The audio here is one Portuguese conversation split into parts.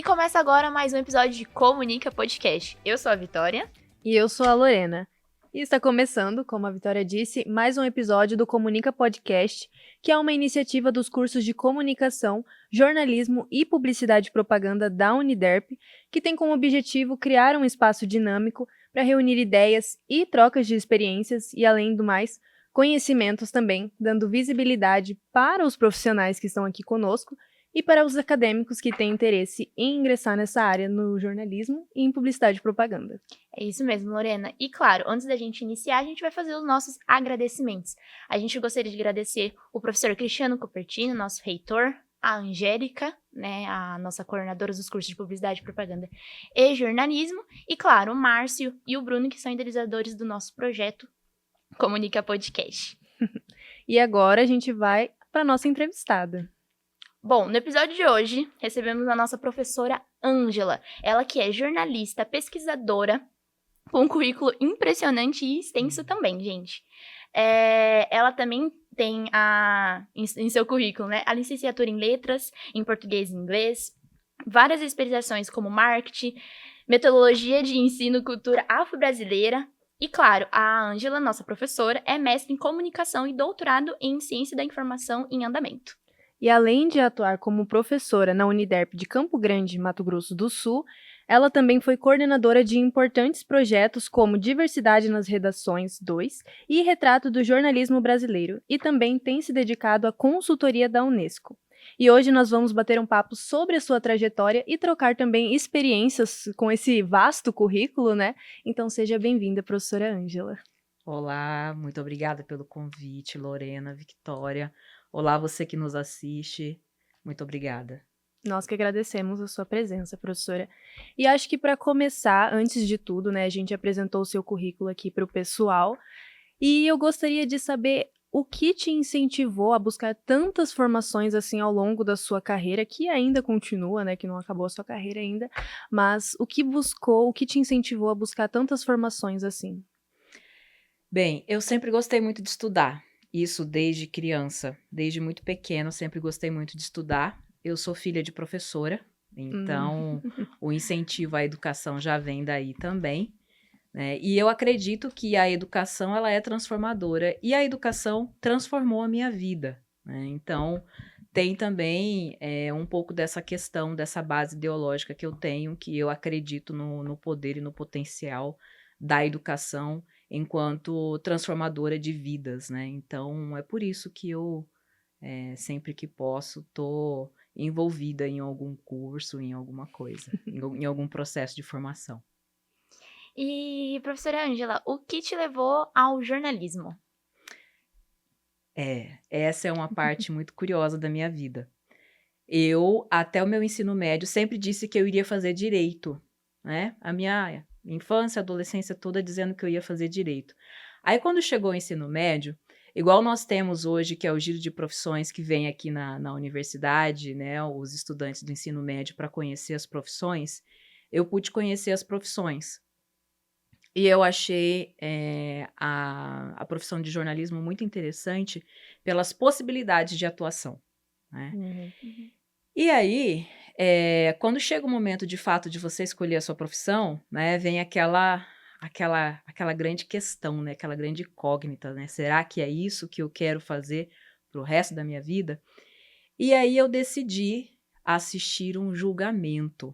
E começa agora mais um episódio de Comunica Podcast. Eu sou a Vitória. E eu sou a Lorena. E está começando, como a Vitória disse, mais um episódio do Comunica Podcast, que é uma iniciativa dos cursos de Comunicação, Jornalismo e Publicidade e Propaganda da Uniderp, que tem como objetivo criar um espaço dinâmico para reunir ideias e trocas de experiências e, além do mais, conhecimentos também, dando visibilidade para os profissionais que estão aqui conosco e para os acadêmicos que têm interesse em ingressar nessa área no jornalismo e em publicidade e propaganda. É isso mesmo, Lorena. E claro, antes da gente iniciar, a gente vai fazer os nossos agradecimentos. A gente gostaria de agradecer o professor Cristiano Cupertino, nosso reitor, a Angélica, né, a nossa coordenadora dos cursos de publicidade, propaganda e jornalismo, e claro, o Márcio e o Bruno, que são idealizadores do nosso projeto Comunica Podcast. E agora a gente vai para a nossa entrevistada. Bom, no episódio de hoje, recebemos a nossa professora Ângela, ela que é jornalista, pesquisadora, com um currículo impressionante e extenso também, gente. Ela também tem em seu currículo, né, a licenciatura em letras, em português e inglês, várias especializações como marketing, metodologia de ensino, cultura afro-brasileira. E claro, a Ângela, nossa professora, é mestre em comunicação e doutorado em ciência da informação em andamento. E além de atuar como professora na Uniderp de Campo Grande, Mato Grosso do Sul, ela também foi coordenadora de importantes projetos como Diversidade nas Redações 2 e Retrato do Jornalismo Brasileiro, e também tem se dedicado à consultoria da Unesco. E hoje nós vamos bater um papo sobre a sua trajetória e trocar também experiências com esse vasto currículo, né? Então seja bem-vinda, professora Ângela. Olá, muito obrigada pelo convite, Lorena, Victória. Olá, você que nos assiste. Muito obrigada. Nós que agradecemos a sua presença, professora. E acho que para começar, antes de tudo, né, a gente apresentou o seu currículo aqui para o pessoal, e eu gostaria de saber o que te incentivou a buscar tantas formações assim ao longo da sua carreira, que ainda continua, né, que não acabou a sua carreira ainda, mas o que te incentivou a buscar tantas formações assim? Bem, eu sempre gostei muito de estudar. Isso desde criança, desde muito pequeno, sempre gostei muito de estudar. Eu sou filha de professora, então o incentivo à educação já vem daí também, né? E eu acredito que a educação ela é transformadora e a educação transformou a minha vida, né? Então tem também um pouco dessa questão, dessa base ideológica que eu tenho, que eu acredito no poder e no potencial da educação enquanto transformadora de vidas, né? Então, é por isso que eu, sempre que posso, estou envolvida em algum curso, em alguma coisa, em algum processo de formação. E, professora Ângela, o que te levou ao jornalismo? Essa é uma parte muito curiosa da minha vida. Eu, até o meu ensino médio, sempre disse que eu iria fazer direito, né? A minha infância, adolescência toda dizendo que eu ia fazer direito. Aí, quando chegou o ensino médio, igual nós temos hoje, que é o giro de profissões que vem aqui na universidade, né? Os estudantes do ensino médio para conhecer as profissões, eu pude conhecer as profissões. E eu achei a profissão de jornalismo muito interessante pelas possibilidades de atuação, né? E aí, quando chega o momento de fato de você escolher a sua profissão, né, vem aquela grande questão, né, aquela grande incógnita, né? Será que é isso que eu quero fazer pro resto da minha vida? E aí eu decidi assistir um julgamento.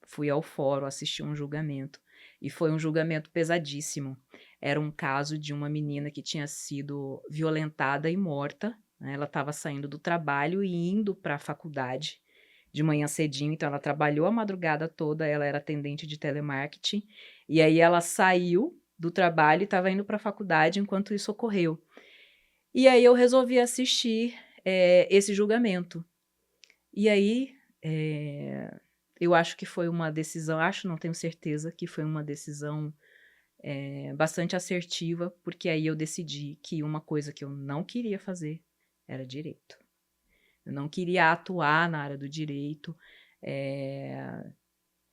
Fui ao fórum assistir um julgamento. E foi um julgamento pesadíssimo. Era um caso de uma menina que tinha sido violentada e morta, né? Ela estava saindo do trabalho e indo para a faculdade de manhã cedinho, então ela trabalhou a madrugada toda, ela era atendente de telemarketing, e aí ela saiu do trabalho e estava indo para a faculdade enquanto isso ocorreu. E aí eu resolvi assistir esse julgamento. E aí eu acho que foi uma decisão, não tenho certeza, que foi uma decisão bastante assertiva, porque aí eu decidi que uma coisa que eu não queria fazer era direito. Eu não queria atuar na área do direito,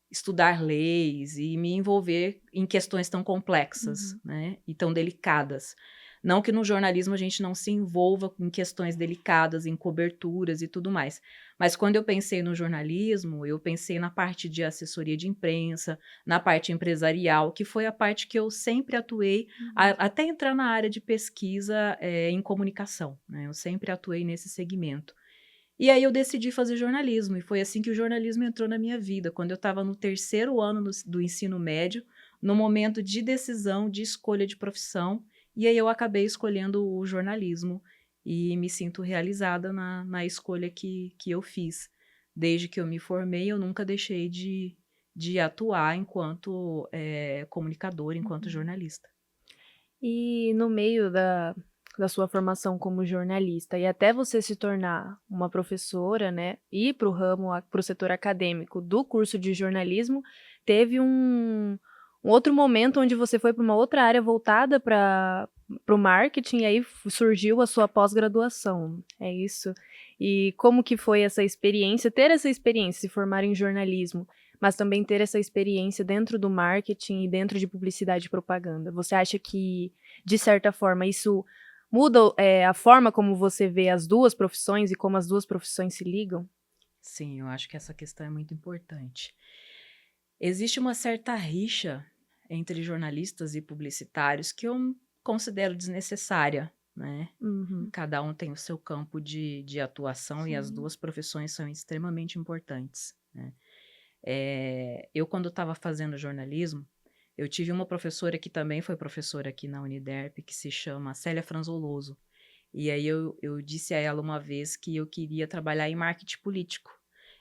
estudar leis e me envolver em questões tão complexas, né, e tão delicadas. Não que no jornalismo a gente não se envolva em questões delicadas, em coberturas e tudo mais. Mas quando eu pensei no jornalismo, eu pensei na parte de assessoria de imprensa, na parte empresarial, que foi a parte que eu sempre atuei, até entrar na área de pesquisa em comunicação, né? Eu sempre atuei nesse segmento. E aí eu decidi fazer jornalismo, e foi assim que o jornalismo entrou na minha vida, quando eu estava no 3º ano do ensino médio, no momento de decisão, de escolha de profissão, e aí eu acabei escolhendo o jornalismo, e me sinto realizada na escolha que eu fiz. Desde que eu me formei, eu nunca deixei de atuar enquanto comunicadora, enquanto jornalista. E no meio da sua formação como jornalista e até você se tornar uma professora, né, ir para o ramo, para o setor acadêmico do curso de jornalismo, teve um outro momento onde você foi para uma outra área voltada para o marketing, e aí surgiu a sua pós-graduação, é isso? E como que foi essa experiência, ter essa experiência, se formar em jornalismo, mas também ter essa experiência dentro do marketing e dentro de publicidade e propaganda? Você acha que, de certa forma, isso muda a forma como você vê as duas profissões e como as duas profissões se ligam? Sim, eu acho que essa questão é muito importante. Existe uma certa rixa entre jornalistas e publicitários que eu considero desnecessária, né? Uhum. Cada um tem o seu campo de atuação e as Sim. duas profissões são extremamente importantes, né? Eu, quando estava fazendo jornalismo, eu tive uma professora que também foi professora aqui na Uniderp, que se chama Célia Franzoloso. E aí eu disse a ela uma vez que eu queria trabalhar em marketing político.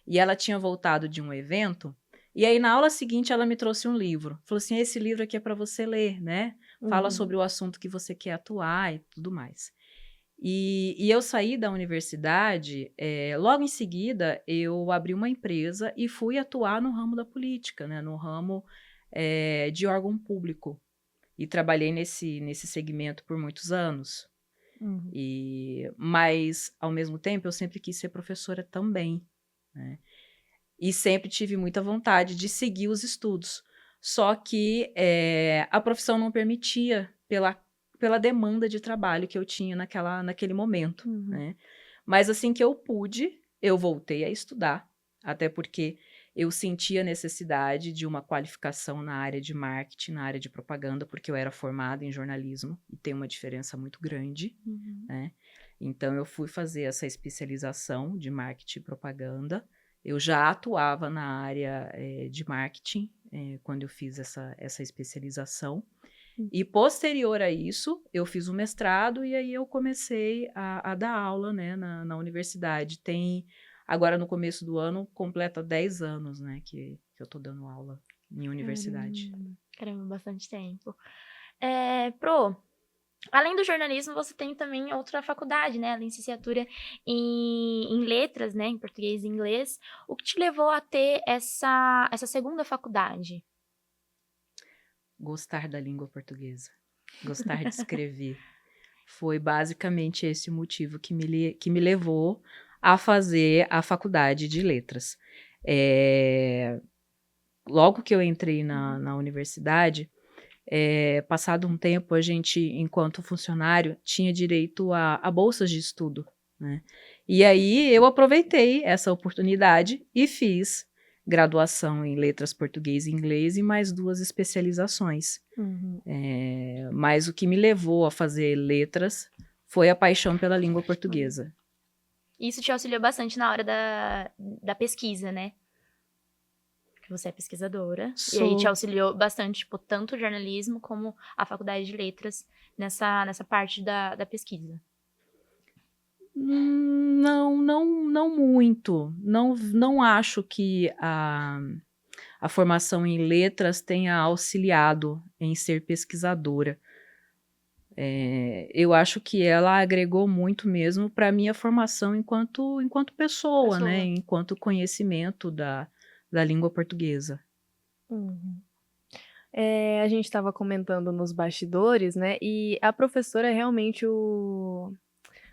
E ela tinha voltado de um evento, e aí na aula seguinte ela me trouxe um livro. Falou assim, esse livro aqui é para você ler, né? Fala sobre o assunto que você quer atuar e tudo mais. E eu saí da universidade, logo em seguida eu abri uma empresa e fui atuar no ramo da política, né? No ramo de órgão público. E trabalhei nesse segmento por muitos anos. Uhum. Mas, ao mesmo tempo, eu sempre quis ser professora também, né? E sempre tive muita vontade de seguir os estudos. Só que a profissão não permitia pela demanda de trabalho que eu tinha naquele momento, Uhum. né? Mas assim que eu pude, eu voltei a estudar, até porque eu sentia a necessidade de uma qualificação na área de marketing, na área de propaganda, porque eu era formada em jornalismo e tem uma diferença muito grande, Uhum. né? Então eu fui fazer essa especialização de marketing e propaganda. Eu já atuava na área de marketing quando eu fiz essa especialização. E posterior a isso, eu fiz o mestrado e aí eu comecei a dar aula, né, na universidade. Agora no começo do ano, completa 10 anos, né, que eu tô dando aula em universidade. Caramba, bastante tempo. Pro, além do jornalismo, você tem também outra faculdade, né? A licenciatura em letras, né? Em português e inglês. O que te levou a ter essa segunda faculdade? Gostar da língua portuguesa, gostar de escrever. Foi basicamente esse o motivo que me levou a fazer a faculdade de letras. Logo que eu entrei na universidade, passado um tempo, a gente, enquanto funcionário, tinha direito a bolsas de estudo, né? E aí eu aproveitei essa oportunidade e fiz graduação em letras português e inglês e mais 2 especializações. Uhum. Mas o que me levou a fazer letras foi a paixão pela língua portuguesa. Isso te auxiliou bastante na hora da pesquisa, né? Porque você é pesquisadora. E aí te auxiliou bastante, tipo, tanto o jornalismo como a faculdade de letras nessa parte da pesquisa. Não muito. Não acho que a formação em letras tenha auxiliado em ser pesquisadora. Eu acho que ela agregou muito mesmo para a minha formação enquanto pessoa, né? Enquanto conhecimento da língua portuguesa. Uhum. A gente estava comentando nos bastidores, né? E a professora é realmente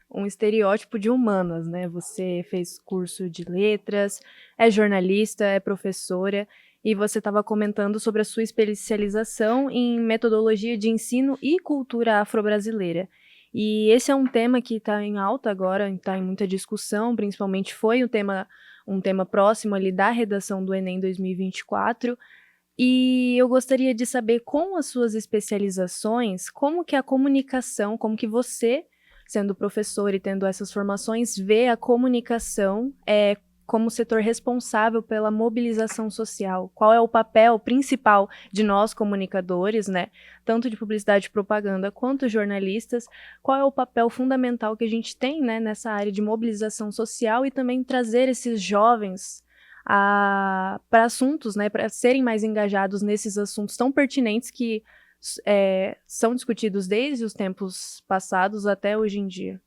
um estereótipo de humanas, né? Você fez curso de letras, é jornalista, é professora, e você estava comentando sobre a sua especialização em metodologia de ensino e cultura afro-brasileira. E esse é um tema que está em alta agora, está em muita discussão, principalmente foi um tema próximo ali da redação do Enem 2024. E eu gostaria de saber, com as suas especializações, como que a comunicação, como que você, sendo professor e tendo essas formações, vê a comunicação como setor responsável pela mobilização social? Qual é o papel principal de nós, comunicadores, né? Tanto de publicidade e propaganda quanto jornalistas? Qual é o papel fundamental que a gente tem, né, nessa área de mobilização social e também trazer esses jovens para assuntos, né, para serem mais engajados nesses assuntos tão pertinentes que são discutidos desde os tempos passados até hoje em dia?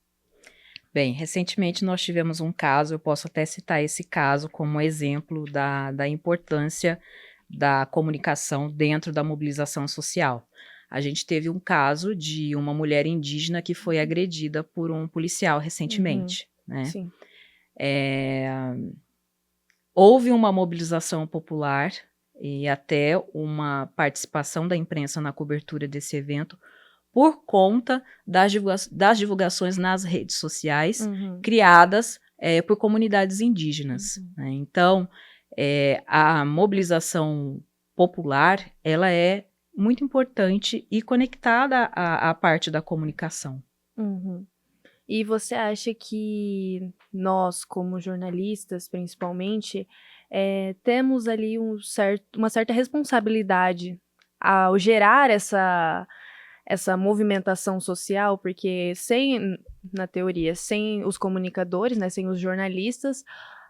Bem, recentemente nós tivemos um caso, eu posso até citar esse caso como exemplo da importância da comunicação dentro da mobilização social. A gente teve um caso de uma mulher indígena que foi agredida por um policial recentemente, né? Sim. Houve uma mobilização popular e até uma participação da imprensa na cobertura desse evento por conta das divulgações nas redes sociais criadas por comunidades indígenas, né? Então, a mobilização popular, ela é muito importante e conectada à parte da comunicação. E você acha que nós, como jornalistas, principalmente, temos ali uma certa responsabilidade ao gerar essa movimentação social? Porque na teoria, sem os comunicadores, né, sem os jornalistas,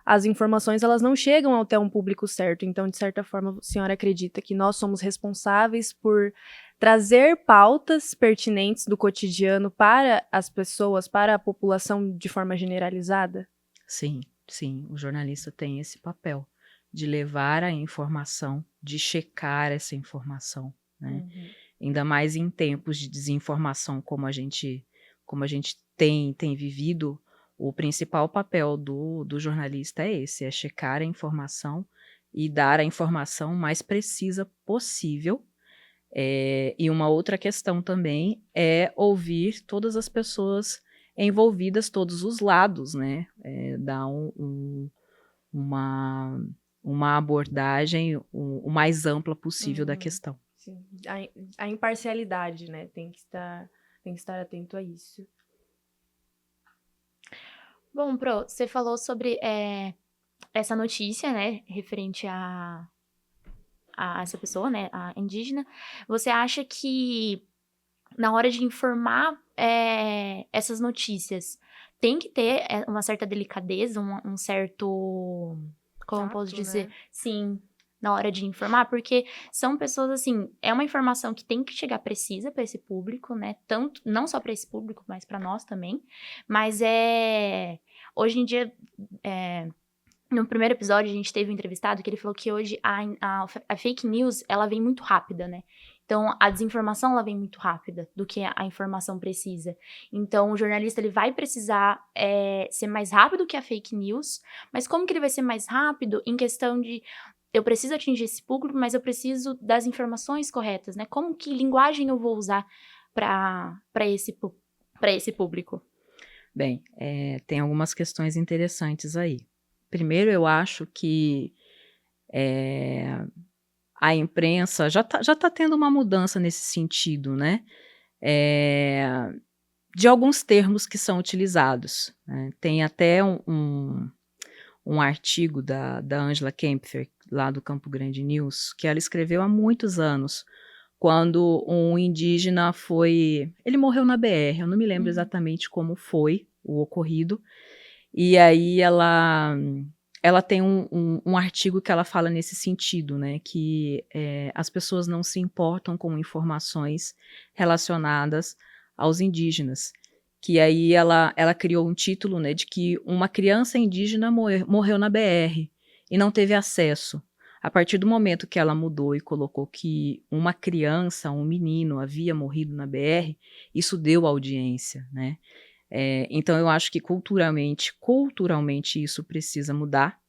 as informações elas não chegam até um público certo. Então, de certa forma, a senhora acredita que nós somos responsáveis por trazer pautas pertinentes do cotidiano para as pessoas, para a população de forma generalizada? Sim, sim, o jornalista tem esse papel de levar a informação, de checar essa informação, né? Ainda mais em tempos de desinformação como a gente tem vivido, o principal papel do jornalista é esse, é checar a informação e dar a informação mais precisa possível. E uma outra questão também é ouvir todas as pessoas envolvidas, todos os lados, né? Dar uma abordagem o mais ampla possível da questão. Sim. A imparcialidade, né? Tem que estar atento a isso. Bom, Pro, você falou sobre essa notícia, né, referente a essa pessoa, né, a indígena. Você acha que na hora de informar essas notícias tem que ter uma certa delicadeza, um certo... Como eu posso dizer? Né? Sim, na hora de informar, porque são pessoas, assim, é uma informação que tem que chegar precisa para esse público, né? Tanto, não só para esse público, mas para nós também. Mas hoje em dia, no primeiro episódio, a gente teve um entrevistado que ele falou que hoje a fake news, ela vem muito rápida, né? Então, a desinformação, ela vem muito rápida do que a informação precisa. Então, o jornalista, ele vai precisar ser mais rápido que a fake news, mas como que ele vai ser mais rápido em questão de eu preciso atingir esse público, mas eu preciso das informações corretas, né? Como que linguagem eu vou usar para esse público? Bem, tem algumas questões interessantes aí. Primeiro, eu acho que a imprensa já tá tendo uma mudança nesse sentido, né? De alguns termos que são utilizados, né? Tem até um artigo da Angela Kempfer, lá do Campo Grande News, que ela escreveu há muitos anos, quando um indígena ele morreu na BR, eu não me lembro exatamente como foi o ocorrido, e aí ela tem um artigo que ela fala nesse sentido, né, que as pessoas não se importam com informações relacionadas aos indígenas, que aí ela criou um título, né, de que uma criança indígena morreu na BR e não teve acesso. A partir do momento que ela mudou e colocou que uma criança, um menino, havia morrido na BR, isso deu audiência, né? Então, eu acho que culturalmente isso precisa mudar.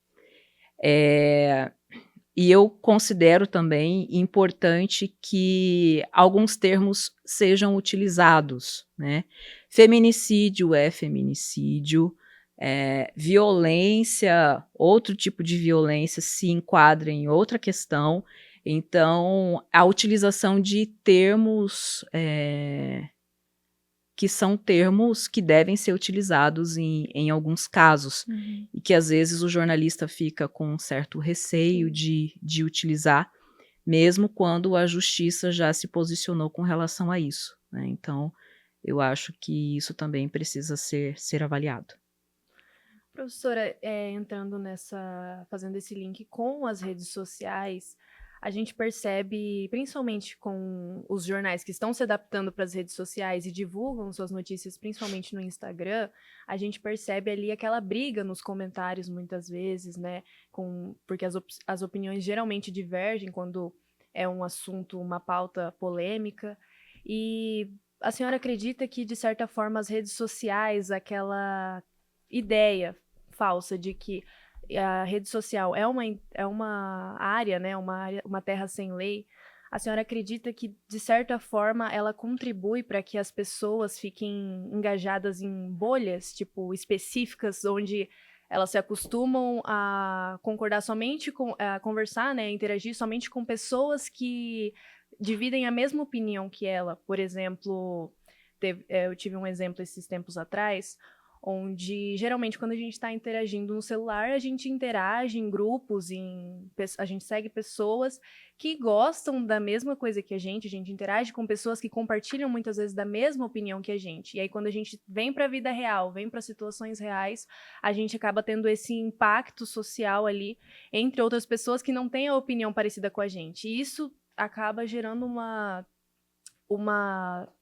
E eu considero também importante que alguns termos sejam utilizados, né? Feminicídio é feminicídio, violência, outro tipo de violência se enquadra em outra questão. Então, a utilização de termos que são termos que devem ser utilizados em alguns casos, e que às vezes o jornalista fica com um certo receio de utilizar, mesmo quando a justiça já se posicionou com relação a isso, né? Então, eu acho que isso também precisa ser avaliado. Professora, fazendo esse link com as redes sociais, a gente percebe, principalmente com os jornais que estão se adaptando para as redes sociais e divulgam suas notícias, principalmente no Instagram, a gente percebe ali aquela briga nos comentários muitas vezes, né? Porque as opiniões geralmente divergem quando é um assunto, uma pauta polêmica. E a senhora acredita que, de certa forma, as redes sociais, aquela ideia falsa de que a rede social é uma área, né, uma terra sem lei, a senhora acredita que, de certa forma, ela contribui para que as pessoas fiquem engajadas em bolhas, tipo, específicas, onde elas se acostumam a concordar somente a conversar, né, a interagir somente com pessoas que dividem a mesma opinião que ela? Por exemplo, eu tive um exemplo esses tempos atrás, onde geralmente quando a gente está interagindo no celular, a gente interage em grupos, a gente segue pessoas que gostam da mesma coisa que a gente interage com pessoas que compartilham muitas vezes da mesma opinião que a gente. E aí quando a gente vem para a vida real, vem para situações reais, a gente acaba tendo esse impacto social ali entre outras pessoas que não têm a opinião parecida com a gente. E isso acaba gerando uma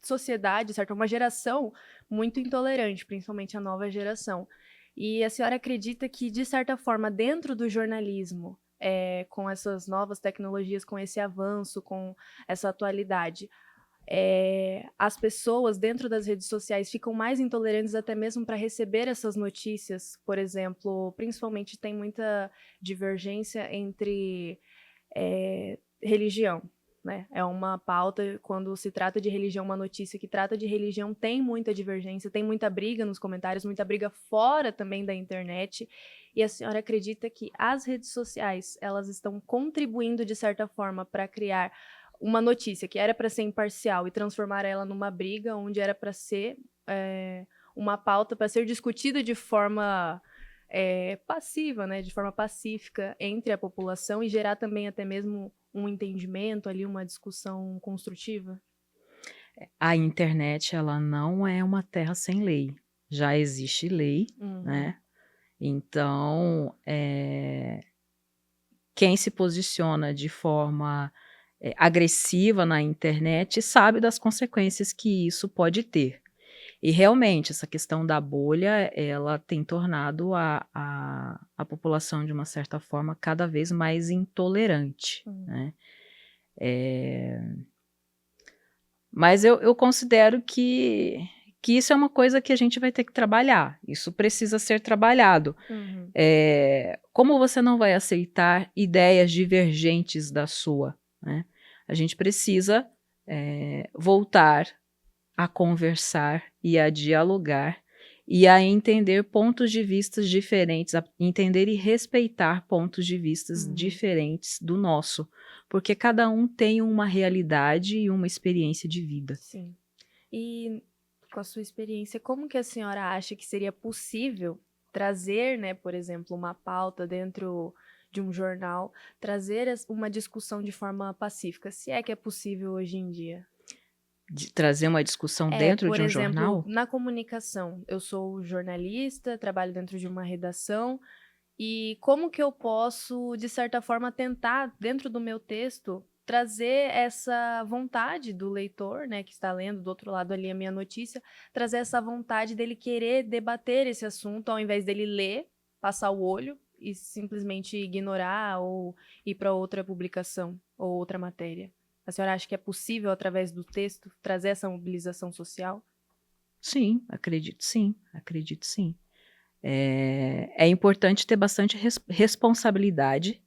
sociedade, certo? Uma geração muito intolerante, principalmente a nova geração. E a senhora acredita que, de certa forma, dentro do jornalismo, com essas novas tecnologias, com esse avanço, com essa atualidade, as pessoas dentro das redes sociais ficam mais intolerantes até mesmo para receber essas notícias? Por exemplo, principalmente tem muita divergência entre religião, né? É uma pauta, quando se trata de religião, uma notícia que trata de religião, tem muita divergência, tem muita briga nos comentários, muita briga fora também da internet. E a senhora acredita que as redes sociais, elas estão contribuindo de certa forma para criar uma notícia que era para ser imparcial e transformar ela numa briga onde era para ser uma pauta para ser discutida de forma passiva, né, de forma pacífica entre a população, e gerar também até mesmo um entendimento ali, uma discussão construtiva? A internet, ela não é uma terra sem lei. Já existe lei, né? Então, quem se posiciona de forma agressiva na internet sabe das consequências que isso pode ter. E realmente, essa questão da bolha, ela tem tornado a população, de uma certa forma, cada vez mais intolerante, né? Mas eu considero que isso é uma coisa que a gente vai ter que trabalhar. Isso precisa ser trabalhado. Como você não vai aceitar ideias divergentes da sua, né? A gente precisa voltar a conversar e a dialogar e a entender pontos de vista diferentes, a entender e respeitar pontos de vista diferentes do nosso, porque cada um tem uma realidade e uma experiência de vida. Sim. E com a sua experiência, como que a senhora acha que seria possível trazer, né, por exemplo, uma pauta dentro de um jornal, trazer uma discussão de forma pacífica, se é que é possível hoje em dia? De trazer uma discussão dentro de um jornal? Por exemplo, na comunicação, eu sou jornalista, trabalho dentro de uma redação, e como que eu posso, de certa forma, tentar, dentro do meu texto, trazer essa vontade do leitor, né, que está lendo do outro lado ali a minha notícia, trazer essa vontade dele querer debater esse assunto, ao invés dele ler, passar o olho e simplesmente ignorar ou ir para outra publicação ou outra matéria? A senhora acha que é possível, através do texto, trazer essa mobilização social? Sim, acredito sim, acredito sim. É importante ter bastante responsabilidade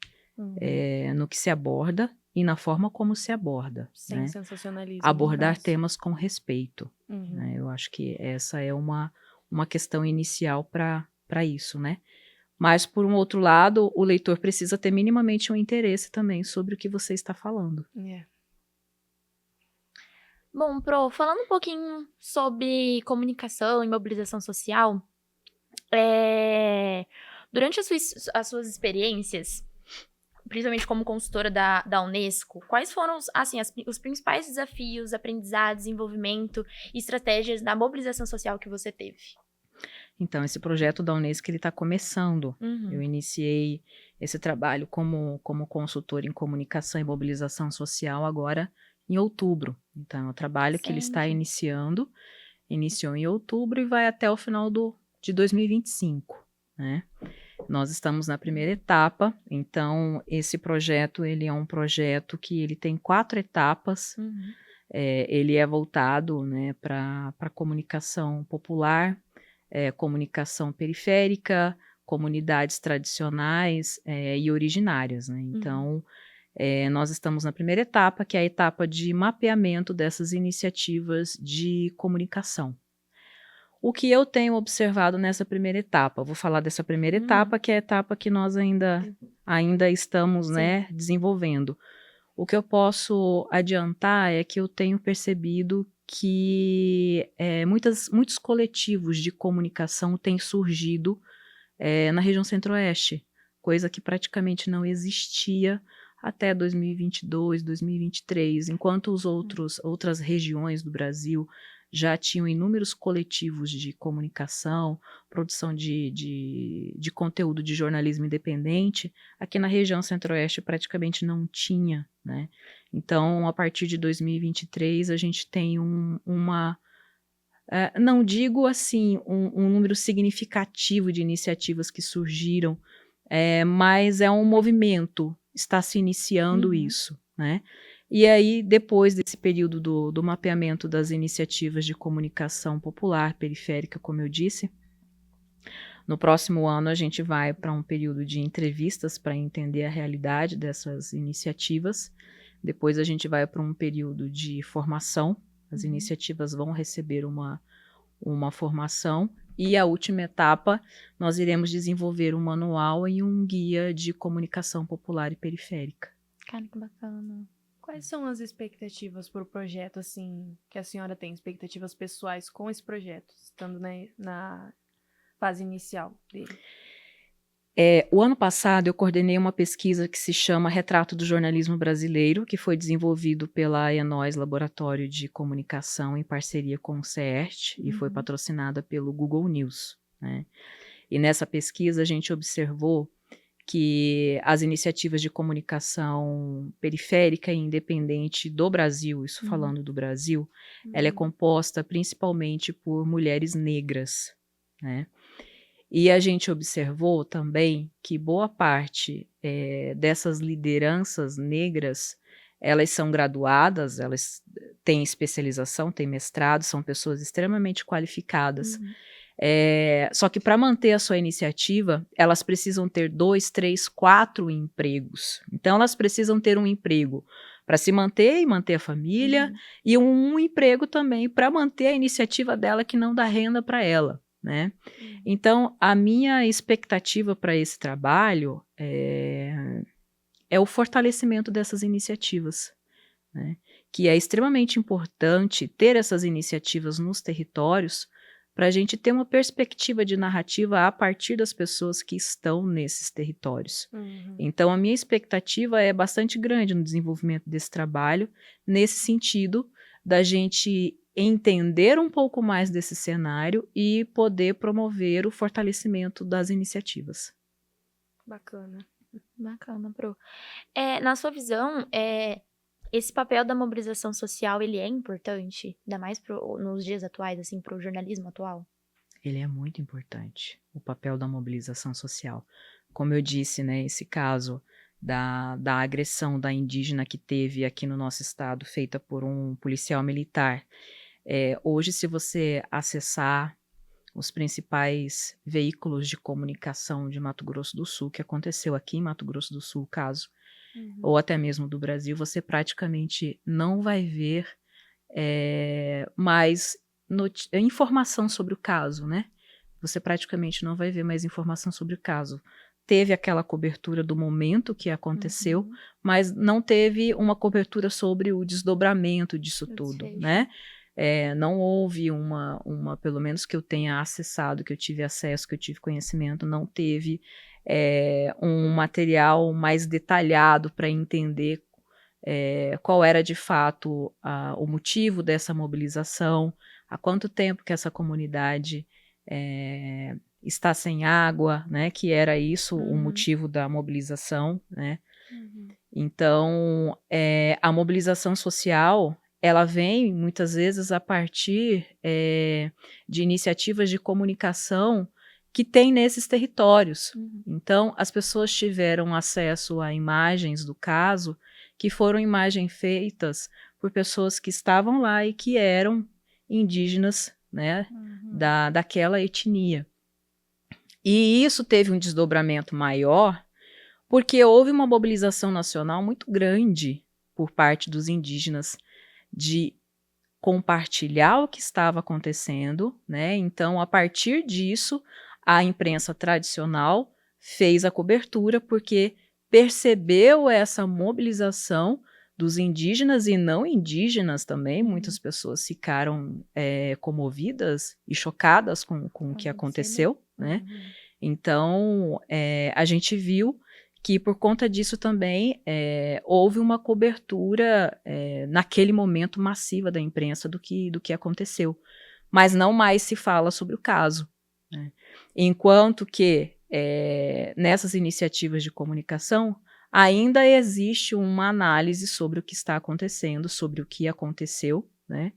no que se aborda e na forma como se aborda, Sem né? sensacionalismo, no Abordar caso. temas com respeito, Uhum. né? Eu acho que essa é uma questão inicial para isso, né? Mas, por um outro lado, o leitor precisa ter minimamente um interesse também sobre o que você está falando. É. Bom, Pro, falando um pouquinho sobre comunicação e mobilização social, durante as suas experiências, principalmente como consultora da Unesco, quais foram assim, os principais desafios, aprendizados, desenvolvimento e estratégias da mobilização social que você teve? Então, esse projeto da Unesco ele está começando. Eu Uhum. iniciei esse trabalho como consultora em comunicação e mobilização social agora em outubro. Então, é um trabalho que ele está Recente. iniciou em outubro e vai até o final de 2025, né? Nós estamos na primeira etapa, então esse projeto ele é um projeto que ele tem 4 etapas. Uhum. Ele é voltado, né, para comunicação popular, comunicação periférica, comunidades tradicionais e originárias, né? Uhum. Então, nós estamos na primeira etapa, que é a etapa de mapeamento dessas iniciativas de comunicação. O que eu tenho observado nessa primeira etapa? Vou falar dessa primeira etapa, que é a etapa que nós ainda estamos, né, desenvolvendo. O que eu posso adiantar é que eu tenho percebido que muitos coletivos de comunicação têm surgido na região centro-oeste, coisa que praticamente não existia até 2022, 2023, enquanto outras regiões do Brasil já tinham inúmeros coletivos de comunicação, produção de conteúdo de jornalismo independente, aqui na região centro-oeste praticamente não tinha, né? Então, a partir de 2023, a gente tem não digo assim um número significativo de iniciativas que surgiram, mas é um movimento, está se iniciando isso, né? E aí, depois desse período do mapeamento das iniciativas de comunicação popular, periférica, como eu disse, no próximo ano a gente vai para um período de entrevistas para entender a realidade dessas iniciativas. Depois a gente vai para um período de formação. As iniciativas vão receber uma formação. E a última etapa, nós iremos desenvolver um manual e um guia de comunicação popular e periférica. Cara, que bacana. Quais são as expectativas para o projeto, assim, que a senhora tem? Expectativas pessoais com esse projeto, estando na fase inicial dele? O ano passado eu coordenei uma pesquisa que se chama Retrato do Jornalismo Brasileiro, que foi desenvolvido pela Enóis Laboratório de Comunicação em parceria com o CERT e foi patrocinada pelo Google News, né? E nessa pesquisa a gente observou que as iniciativas de comunicação periférica e independente do Brasil, isso falando do Brasil, ela é composta principalmente por mulheres negras, né? E a gente observou também que boa parte dessas lideranças negras, elas são graduadas, elas têm especialização, têm mestrado, são pessoas extremamente qualificadas. Só que para manter a sua iniciativa, elas precisam ter 2, 3, 4 empregos. Então, elas precisam ter um emprego para se manter e manter a família, e um emprego também para manter a iniciativa dela que não dá renda para ela, né? Então, a minha expectativa para esse trabalho é o fortalecimento dessas iniciativas, né? Que é extremamente importante ter essas iniciativas nos territórios para a gente ter uma perspectiva de narrativa a partir das pessoas que estão nesses territórios. Então, a minha expectativa é bastante grande no desenvolvimento desse trabalho, nesse sentido da gente entender um pouco mais desse cenário e poder promover o fortalecimento das iniciativas. Bacana. Bacana, Pro. Na sua visão, esse papel da mobilização social, ele é importante? Ainda mais nos dias atuais, assim, pro jornalismo atual? Ele é muito importante, o papel da mobilização social. Como eu disse, né, esse caso da agressão da indígena que teve aqui no nosso estado, feita por um policial militar, Hoje, se você acessar os principais veículos de comunicação de Mato Grosso do Sul, que aconteceu aqui em Mato Grosso do Sul, o caso, ou até mesmo do Brasil, você praticamente não vai ver mais informação sobre o caso, né? Você praticamente não vai ver mais informação sobre o caso. Teve aquela cobertura do momento que aconteceu, mas não teve uma cobertura sobre o desdobramento disso tudo, né? Não houve pelo menos que eu tenha acessado, que eu tive acesso, que eu tive conhecimento, não teve um material mais detalhado para entender qual era de fato o motivo dessa mobilização, há quanto tempo que essa comunidade está sem água, né? Que era isso o motivo da mobilização, né? Então, a mobilização social, ela vem muitas vezes a partir de iniciativas de comunicação que tem nesses territórios. Então, as pessoas tiveram acesso a imagens do caso que foram imagens feitas por pessoas que estavam lá e que eram indígenas, né, daquela etnia. E isso teve um desdobramento maior porque houve uma mobilização nacional muito grande por parte dos indígenas de compartilhar o que estava acontecendo, né? Então, a partir disso, a imprensa tradicional fez a cobertura porque percebeu essa mobilização dos indígenas e não indígenas também. Muitas pessoas ficaram comovidas e chocadas com o que aconteceu, né? Então, a gente viu que por conta disso também houve uma cobertura naquele momento massiva da imprensa do que aconteceu. Mas não mais se fala sobre o caso, né? Enquanto que nessas iniciativas de comunicação ainda existe uma análise sobre o que está acontecendo, sobre o que aconteceu, né?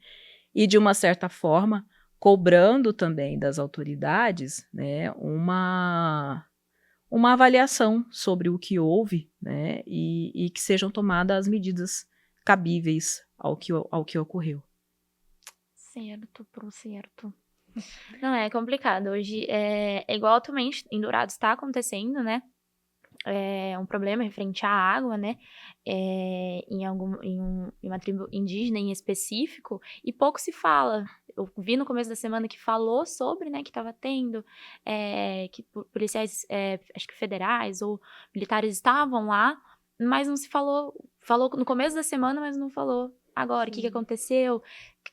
E de uma certa forma cobrando também das autoridades, né, uma avaliação sobre o que houve, né, e que sejam tomadas as medidas cabíveis ao que ocorreu. Certo. Não, é complicado. Hoje, igual atualmente em Dourados está acontecendo, né? É um problema referente à água, né? Em uma tribo indígena em específico, e pouco se fala. Eu vi no começo da semana que falou sobre, né, que estava tendo, que policiais, acho que federais ou militares estavam lá, mas não se falou. Falou no começo da semana, mas não falou agora. O que aconteceu?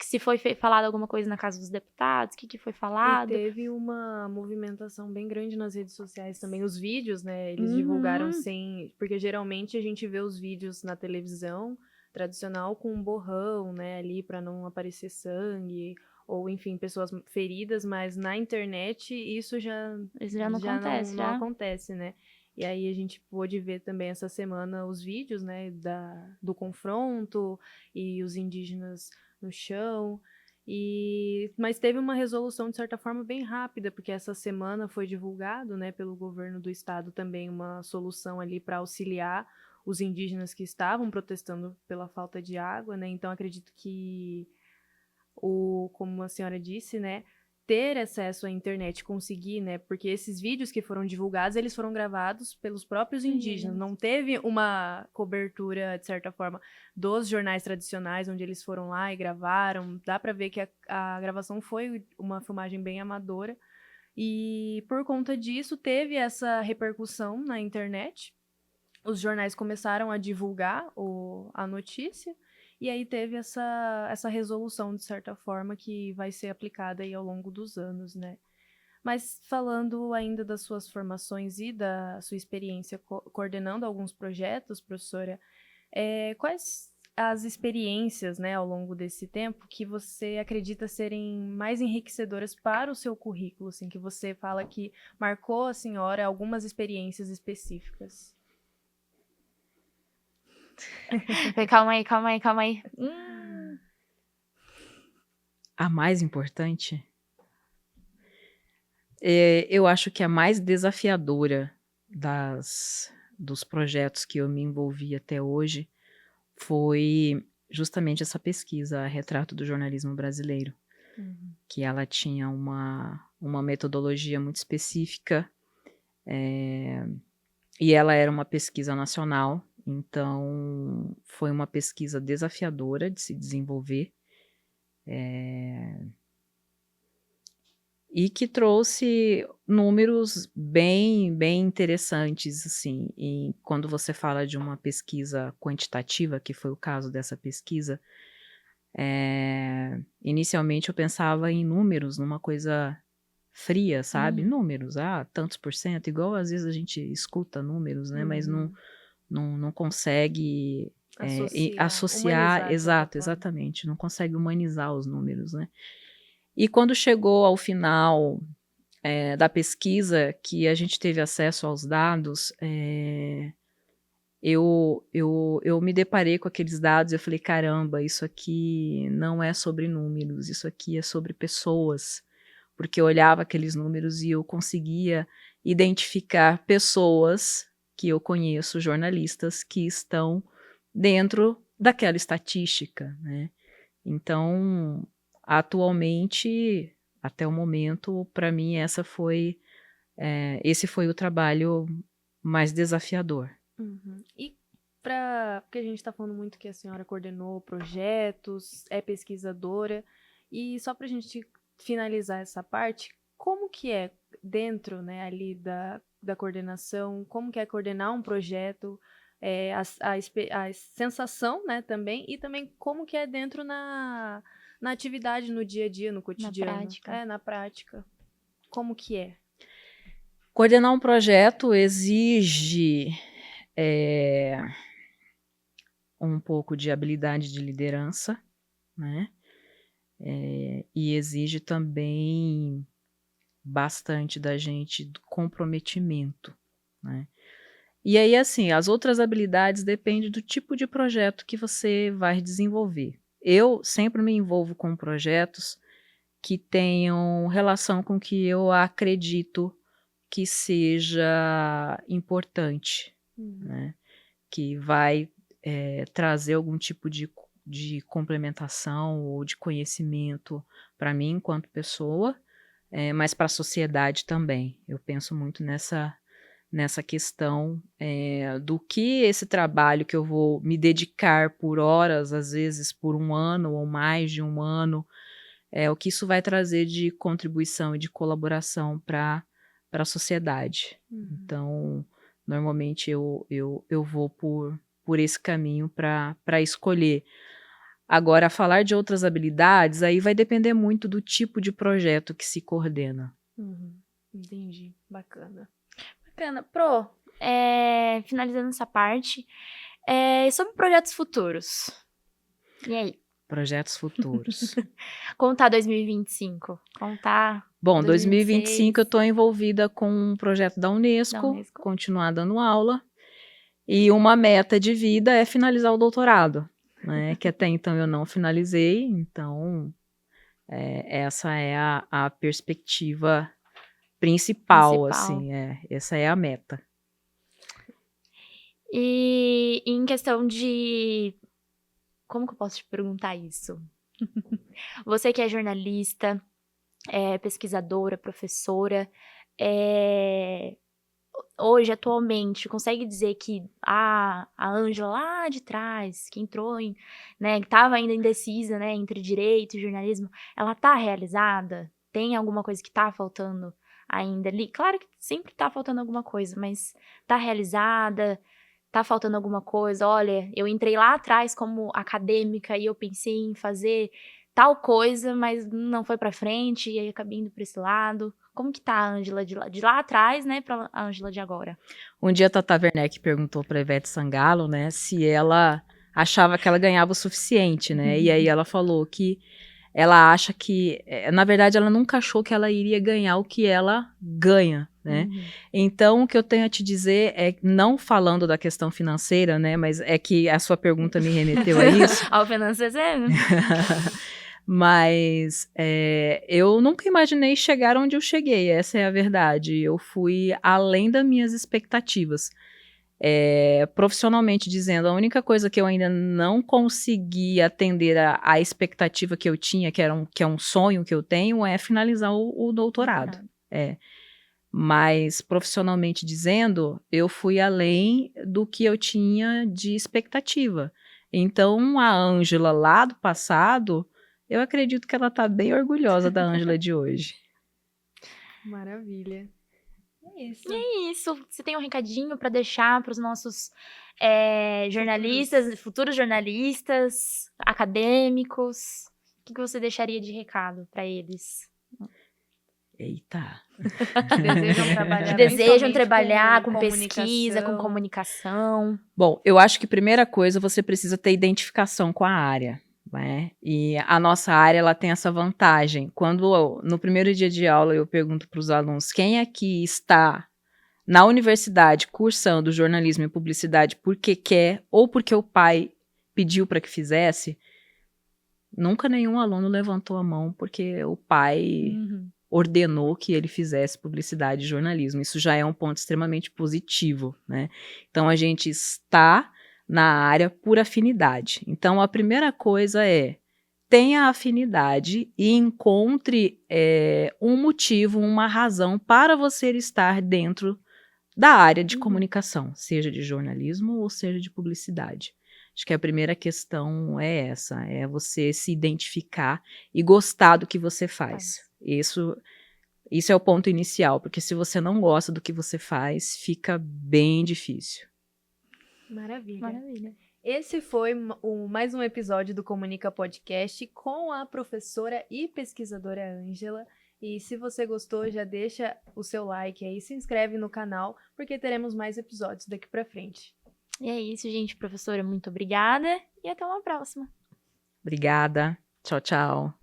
Se foi falado alguma coisa na Casa dos Deputados, o que foi falado. E teve uma movimentação bem grande nas redes sociais também. Os vídeos, né, eles divulgaram sem... Porque geralmente a gente vê os vídeos na televisão tradicional com um borrão, né, ali para não aparecer sangue, ou enfim, pessoas feridas, mas na internet isso já não acontece, né? E aí a gente pôde ver também essa semana os vídeos, né, do confronto e os indígenas no chão. Mas teve uma resolução, de certa forma, bem rápida, porque essa semana foi divulgado, né, pelo governo do estado também uma solução ali para auxiliar os indígenas que estavam protestando pela falta de água, né? Então acredito que como a senhora disse, né, ter acesso à internet, conseguir, né, porque esses vídeos que foram divulgados, eles foram gravados pelos próprios indígenas, não teve uma cobertura, de certa forma, dos jornais tradicionais, onde eles foram lá e gravaram, dá para ver que a gravação foi uma filmagem bem amadora, e por conta disso teve essa repercussão na internet, os jornais começaram a divulgar a notícia, e aí teve essa resolução, de certa forma, que vai ser aplicada aí ao longo dos anos, né? Mas falando ainda das suas formações e da sua experiência coordenando alguns projetos, professora, quais as experiências, né, ao longo desse tempo que você acredita serem mais enriquecedoras para o seu currículo, assim, que você fala que marcou a senhora algumas experiências específicas? Calma aí. A mais importante, eu acho que a mais desafiadora dos projetos que eu me envolvi até hoje foi justamente essa pesquisa, Retrato do Jornalismo Brasileiro, que ela tinha uma metodologia muito específica, e ela era uma pesquisa nacional, então foi uma pesquisa desafiadora de se desenvolver, e que trouxe números bem, bem interessantes, assim. E quando você fala de uma pesquisa quantitativa, que foi o caso dessa pesquisa, inicialmente eu pensava em números, numa coisa fria, sabe? Números, tantos por cento, igual às vezes a gente escuta números, né? Mas não consegue associar, humanizar, exato, exatamente, não consegue humanizar os números, né? E quando chegou ao final da pesquisa, que a gente teve acesso aos dados, eu me deparei com aqueles dados e eu falei, caramba, isso aqui não é sobre números, isso aqui é sobre pessoas, porque eu olhava aqueles números e eu conseguia identificar pessoas que eu conheço, jornalistas, que estão dentro daquela estatística, né? Então, atualmente, até o momento, para mim, esse foi o trabalho mais desafiador. E porque a gente está falando muito que a senhora coordenou projetos, é pesquisadora, e só para a gente finalizar essa parte, como que é dentro, né, ali da coordenação, como que é coordenar um projeto, a sensação, né, também, e também como que é dentro na atividade, no dia a dia, no cotidiano. prática. Na prática. Como que é? Coordenar um projeto exige um pouco de habilidade de liderança, né? E exige também bastante da gente do comprometimento, né? E aí, assim, as outras habilidades dependem do tipo de projeto que você vai desenvolver. Eu sempre me envolvo com projetos que tenham relação com o que eu acredito que seja importante, né? Que vai trazer algum tipo de complementação ou de conhecimento para mim enquanto pessoa, mas para a sociedade também. Eu penso muito nessa questão do que esse trabalho que eu vou me dedicar por horas, às vezes por um ano ou mais de um ano, o que isso vai trazer de contribuição e de colaboração para a sociedade. Então, normalmente eu vou por esse caminho para escolher. Agora, falar de outras habilidades, aí vai depender muito do tipo de projeto que se coordena. Entendi, bacana. Bacana. Pro, finalizando essa parte, sobre projetos futuros. E aí? Projetos futuros. Como tá 2025? Como tá Bom, 2026? 2025 eu estou envolvida com um projeto da Unesco, continuar dando aula, e uma meta de vida é finalizar o doutorado, né? Que até então eu não finalizei, então essa é a perspectiva principal, assim, essa é a meta. E em questão de... Como que eu posso te perguntar isso? Você que é jornalista, pesquisadora, professora, hoje, atualmente, consegue dizer que a Ângela lá de trás, que entrou né, que estava ainda indecisa, né, entre direito e jornalismo, ela tá realizada? Tem alguma coisa que tá faltando ainda ali? Claro que sempre tá faltando alguma coisa, mas tá realizada? Tá faltando alguma coisa? Olha, eu entrei lá atrás como acadêmica e eu pensei em fazer tal coisa, mas não foi pra frente e aí acabei indo pra esse lado. Como que tá a Ângela de lá atrás, né, pra a Ângela de agora? Um dia a Tata Werneck perguntou pra Ivete Sangalo, né, se ela achava que ela ganhava o suficiente, né, e aí ela falou que ela acha que, na verdade, ela nunca achou que ela iria ganhar o que ela ganha, né? Então, o que eu tenho a te dizer é, não falando da questão financeira, né, mas é que a sua pergunta me remeteu a isso. Ao financeiro? Mas eu nunca imaginei chegar onde eu cheguei, essa é a verdade. Eu fui além das minhas expectativas. Profissionalmente dizendo, a única coisa que eu ainda não consegui atender a expectativa que eu tinha, que é um sonho que eu tenho, é finalizar o doutorado. Mas, profissionalmente dizendo, eu fui além do que eu tinha de expectativa. Então, a Ângela lá do passado, eu acredito que ela está bem orgulhosa da Ângela de hoje. Maravilha. É isso. E é isso. Você tem um recadinho para deixar para os nossos jornalistas, futuros jornalistas, acadêmicos? O que você deixaria de recado para eles? Eita! Desejam trabalhar com pesquisa, com comunicação. Bom, eu acho que primeira coisa, você precisa ter identificação com a área, né? E a nossa área, ela tem essa vantagem. Quando no primeiro dia de aula eu pergunto para os alunos quem aqui está na universidade cursando jornalismo e publicidade porque quer ou porque o pai pediu para que fizesse, nunca nenhum aluno levantou a mão porque o pai ordenou que ele fizesse publicidade e jornalismo. Isso já é um ponto extremamente positivo, né? Então, a gente está na área por afinidade. Então, a primeira coisa é tenha afinidade e encontre um motivo, uma razão para você estar dentro da área de comunicação, seja de jornalismo ou seja de publicidade. Acho que a primeira questão é essa, é você se identificar e gostar do que você faz. Isso é o ponto inicial, porque se você não gosta do que você faz, fica bem difícil. Maravilha. Esse foi mais um episódio do Comunica Podcast com a professora e pesquisadora Ângela. E se você gostou, já deixa o seu like aí, se inscreve no canal, porque teremos mais episódios daqui pra frente. E é isso, gente. Professora, muito obrigada e até uma próxima. Obrigada. Tchau, tchau.